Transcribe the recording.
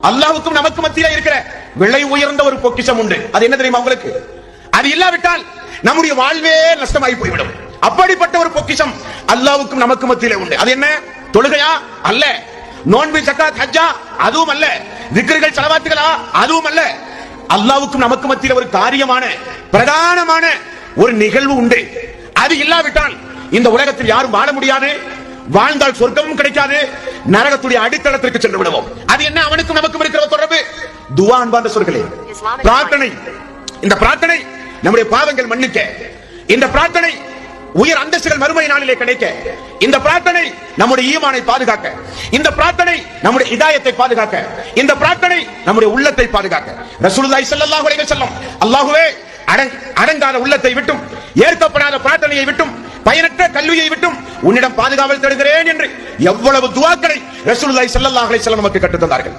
அல்லாஹ்வுக்கும் நமக்கு மத்தியில இருக்கிற விலை உயர்ந்த ஒரு பொக்கிஷம் உண்டு. அது என்ன தெரியுமா உங்களுக்கு? அது இல்லாவிட்டால் நம்முடைய வாழ்வே நஷ்டமாகி போய்விடும். அப்படிப்பட்ட ஒரு பொக்கிஷம் அல்லாஹ்வுக்கும் நமக்கு மத்தியில உண்டு. அது என்ன? தொழுகையா? அல்ல. நோன்பு, ஜகாத், ஹஜ்ஜா? அதுவும் அல்ல. திக்ருகள், ஸலவாத்துகளா? அதுவும் அல்ல. அல்லாஹ்வுக்கும் நமக்கு மத்தியில ஒரு காரியமான பிரதானமான ஒரு நிகழ்வு உண்டு. அது இல்லாவிட்டால் இந்த உலகத்தில் யாரும் வாழ முடியாது. வாழ்ந்தால் சொர்க்கமும் கிடைக்காது, நரகத்துடைய அடித்தளத்திற்கு சென்று விடுவோம். அது என்ன? அவனுக்கும் நமக்கும் இருக்கிற தொடர்பு துஆ. அன்பார்ந்த சொற்களே, பிரார்த்தனை. இந்த பிரார்த்தனை நம்முடைய பாவங்கள் மன்னிக்க, இந்த பிரார்த்தனை உயர் அந்தஸ்துகள் மறுமை நாளிலே கிடைக்க, இந்த பிரார்த்தனை நம்முடைய ஈமானை பாதுகாக்க, இந்த பிரார்த்தனை நம்முடைய ஹிதாயத்தை பாதுகாக்க, இந்த பிரார்த்தனை நம்முடைய உள்ளத்தை பாதுகாக்க. ரசூலுல்லாஹி ஸல்லல்லாஹு அலைஹி வஸல்லம், அல்லாஹ்வே அடங்காத உள்ளத்தை விட்டும், ஏற்கப்படாத பிரார்த்தனையை விட்டும், பயனற்ற கல்வியை விட்டும் உன்னிடம் பாதுகாவல் தேடுகிறேன் என்று எவ்வளவு துஆக்களை ரசூலுல்லாஹி ஸல்லல்லாஹு அலைஹி வஸல்லம் நமக்கு கற்றுத் தந்தார்கள்.